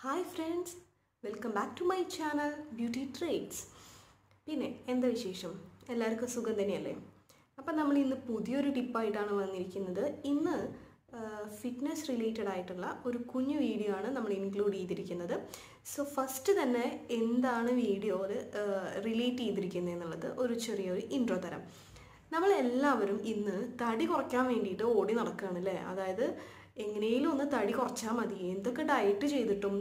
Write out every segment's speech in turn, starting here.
Hi friends, welcome back to my channel Beauty Traits. പിന്നെ എന്താ വിശേഷം? എല്ലാവർക്കും സുഖം തന്നെയല്ലേ? അപ്പോൾ നമ്മൾ ഇന്ന് പുതിയൊരു ടിപ്പായിട്ടാണ് വന്നിരിക്കുന്നത്. ഇന്ന് ഫിറ്റ്നസ് റിലേറ്റഡ് ആയിട്ടുള്ള ഒരു കുഞ്ഞു വീഡിയോ ആണ് നമ്മൾ ഇൻക്ലൂഡ് ചെയ്തിരിക്കുന്നത്. സോ ഫസ്റ്റ് തന്നെ എന്താണ് വീഡിയോയിൽ റിലേറ്റ് ചെയ്തിരിക്കുന്നത് എന്നുള്ളത് ഒരു ചെറിയൊരു ഇൻട്രോ തരാം. നമ്മളെല്ലാവരും ഇന്ന് തടി കുറയ്ക്കാൻ വേണ്ടിയിട്ട് ഓടി നടക്കുകയാണ് അല്ലേ? അതായത് എങ്ങനെയും ഒന്ന് തടി കുറച്ചാൽ മതി, എന്തൊക്കെ ഡയറ്റ് ചെയ്തിട്ടും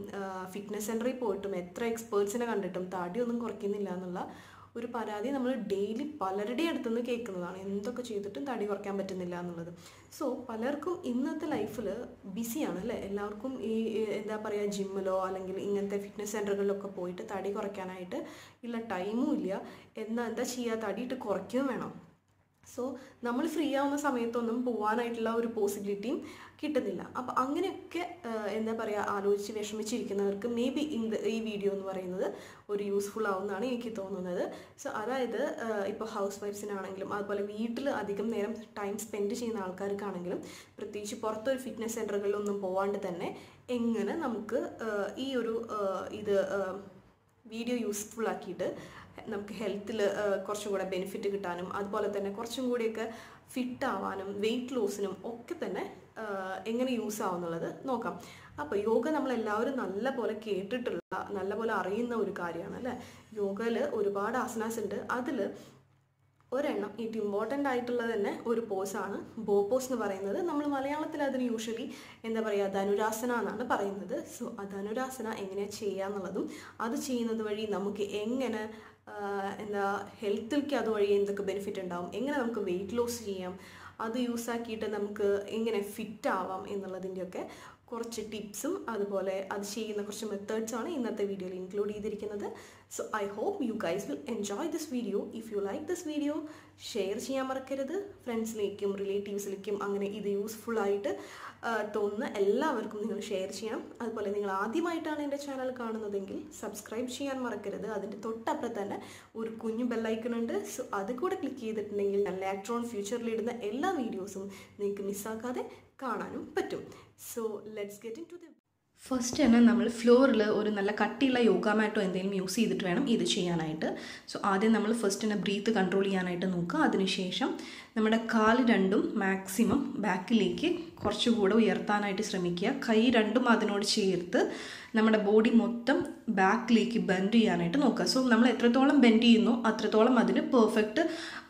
ഫിറ്റ്നസ് സെൻറ്ററിൽ പോയിട്ടും എത്ര എക്സ്പേർട്സിനെ കണ്ടിട്ടും തടിയൊന്നും കുറയ്ക്കുന്നില്ല എന്നുള്ള ഒരു പരാതി നമ്മൾ ഡെയിലി പലരുടെ അടുത്തുനിന്ന് കേൾക്കുന്നതാണ്. എന്തൊക്കെ ചെയ്തിട്ടും തടി കുറയ്ക്കാൻ പറ്റുന്നില്ല എന്നുള്ളത്. സോ പലർക്കും ഇന്നത്തെ ലൈഫിൽ ബിസിയാണ് അല്ലേ? എല്ലാവർക്കും ഈ എന്താ പറയുക, ജിമ്മിലോ അല്ലെങ്കിൽ ഇങ്ങനത്തെ ഫിറ്റ്നസ് സെൻറ്ററുകളിലൊക്കെ പോയിട്ട് തടി കുറയ്ക്കാനായിട്ട് ഇല്ല ടൈമും ഇല്ല. എന്താ ചെയ്യുക, തടിയിട്ട് കുറയ്ക്കുകയും വേണം. സോ നമ്മൾ ഫ്രീ ആവുന്ന സമയത്തൊന്നും പോകാനായിട്ടുള്ള ഒരു പോസിബിലിറ്റിയും കിട്ടുന്നില്ല. അപ്പോൾ അങ്ങനെയൊക്കെ എന്താ പറയുക, ആലോചിച്ച് വിഷമിച്ചിരിക്കുന്നവർക്ക് മേ ബി ഈ വീഡിയോ എന്ന് പറയുന്നത് ഒരു യൂസ്ഫുൾ ആവുമെന്നാണ് എനിക്ക് തോന്നുന്നത്. സോ അതായത് ഇപ്പോൾ ഹൗസ് വൈഫ്സിനാണെങ്കിലും അതുപോലെ വീട്ടിൽ അധികം നേരം ടൈം സ്പെൻഡ് ചെയ്യുന്ന ആൾക്കാർക്കാണെങ്കിലും പ്രത്യേകിച്ച് പുറത്തൊരു ഫിറ്റ്നസ് സെൻറ്ററുകളിലൊന്നും പോകാണ്ട് തന്നെ എങ്ങനെ നമുക്ക് ഈ ഒരു വീഡിയോ യൂസ്ഫുൾ ആക്കിയിട്ട് നമുക്ക് ഹെൽത്തിൽ കുറച്ചും കൂടെ ബെനിഫിറ്റ് കിട്ടാനും അതുപോലെ തന്നെ കുറച്ചും കൂടിയൊക്കെ ഫിറ്റ് ആവാനും വെയിറ്റ് ലോസിനും ഒക്കെ തന്നെ എങ്ങനെ യൂസ് ആവുന്നുള്ളത് നോക്കാം. അപ്പോൾ യോഗ നമ്മളെല്ലാവരും നല്ല പോലെ കേട്ടിട്ടുള്ള നല്ല പോലെ അറിയുന്ന ഒരു കാര്യമാണ് അല്ലേ? യോഗയിൽ ഒരുപാട് ആസനാസ് ഉണ്ട്. അതിൽ ഒരെണ്ണം ഏറ്റവും ഇമ്പോർട്ടൻ്റ് ആയിട്ടുള്ളത് തന്നെ ഒരു പോസാണ് ബോ പോസ് എന്ന് പറയുന്നത്. നമ്മൾ മലയാളത്തിൽ അതിന് യൂഷ്വലി എന്താ പറയുക, ധനുരാസന എന്നാണ് പറയുന്നത്. സോ ആ ധനുരാസന എങ്ങനെയാണ് ചെയ്യുക എന്നുള്ളതും അത് ചെയ്യുന്നത് വഴി നമുക്ക് എങ്ങനെ ഹെൽത്തിലേക്ക് അതുവഴി എന്തൊക്കെ ബെനിഫിറ്റ് ഉണ്ടാവും, എങ്ങനെ നമുക്ക് വെയിറ്റ് ലോസ് ചെയ്യാം, അത് യൂസാക്കിയിട്ട് നമുക്ക് എങ്ങനെ ഫിറ്റ് ആവാം എന്നുള്ളതിൻ്റെയൊക്കെ കുറച്ച് ടിപ്സും അതുപോലെ അത് ചെയ്യുന്ന കുറച്ച് മെത്തേഡ്സാണ് ഇന്നത്തെ വീഡിയോയിൽ ഇൻക്ലൂഡ് ചെയ്തിരിക്കുന്നത്. So I hope you guys will enjoy this video. If you like this video share ചെയ്യാൻ മറക്കരുത്. ഫ്രണ്ട്സിലേക്കും റിലേറ്റീവ്സിലേക്കും അങ്ങനെ ഇത് യൂസ്ഫുൾ ആയിട്ട് തോന്നുന്ന എല്ലാവർക്കും നിങ്ങൾ ഷെയർ ചെയ്യണം. അതുപോലെ നിങ്ങൾ ആദ്യമായിട്ടാണ് എൻ്റെ ചാനൽ കാണുന്നതെങ്കിൽ സബ്സ്ക്രൈബ് ചെയ്യാൻ മറക്കരുത്. അതിൻ്റെ തൊട്ടപ്പുറത്ത് തന്നെ ഒരു കുഞ്ഞു ബെല്ലൈക്കൺ ഉണ്ട്. സോ അത് കൂടെ ക്ലിക്ക് ചെയ്തിട്ടുണ്ടെങ്കിൽ ഞാൻ ലേറ്റർ ഓൺ ഫ്യൂച്ചറിലിടുന്ന എല്ലാ വീഡിയോസും നിങ്ങൾക്ക് മിസ്സാക്കാതെ കാണാനും പറ്റും. So let's get into the first തന്നെ നമ്മൾ ഫ്ലോറിൽ ഒരു നല്ല കട്ടിയുള്ള യോഗ മാറ്റോ എന്തെങ്കിലും യൂസ് ചെയ്തിട്ട് വേണം ഇത് ചെയ്യാനായിട്ട്. സോ ആദ്യം നമ്മൾ ഫസ്റ്റ് തന്നെ ബ്രീത്ത് കൺട്രോൾ ചെയ്യാനായിട്ട് നോക്കുക. അതിനുശേഷം നമ്മുടെ കാല് രണ്ടും മാക്സിമം ബാക്കിലേക്ക് കുറച്ചുകൂടെ ഉയർത്താനായിട്ട് ശ്രമിക്കുക. കൈ രണ്ടും അതിനോട് ചേർത്ത് നമ്മുടെ ബോഡി മൊത്തം ബാക്കിലേക്ക് ബെൻഡ് ചെയ്യാനായിട്ട് നോക്കുക. സോ നമ്മൾ എത്രത്തോളം ബെൻഡ് ചെയ്യുന്നോ അത്രത്തോളം അതിന് പെർഫെക്റ്റ്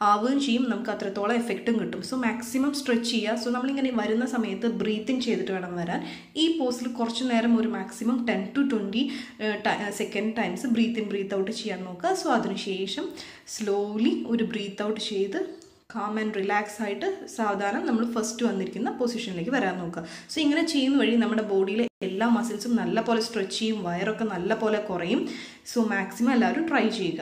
ആവുകയും ചെയ്യും, നമുക്ക് അത്രത്തോളം എഫക്റ്റും കിട്ടും. സോ മാക്സിമം സ്ട്രെച്ച് ചെയ്യുക. സോ നമ്മളിങ്ങനെ വരുന്ന സമയത്ത് ബ്രീത്തിങ് ചെയ്തിട്ട് വേണം വരാൻ. ഈ പോസിൽ കുറച്ച് നേരം ഒരു maximum 10 to 20 second times breathe in breathe out ചെയ്യാൻ നോക്കുക. സോ അതിനുശേഷം സ്ലോലി ഒരു ബ്രീത്ത് ഔട്ട് ചെയ്ത് കാം ആൻഡ് റിലാക്സ് ആയിട്ട് സാവധാനം നമ്മൾ ഫസ്റ്റ് വന്നിരിക്കുന്ന പൊസിഷനിലേക്ക് വരാൻ നോക്കുക. സോ ഇങ്ങനെ ചെയ്യുന്ന വഴി നമ്മുടെ ബോഡിയിലെ എല്ലാ മസിൽസും നല്ല പോലെ സ്ട്രെച്ച് ചെയ്യും, വയറൊക്കെ നല്ല പോലെ കുറയും. സോ മാക്സിമം എല്ലാവരും ട്രൈ ചെയ്യുക.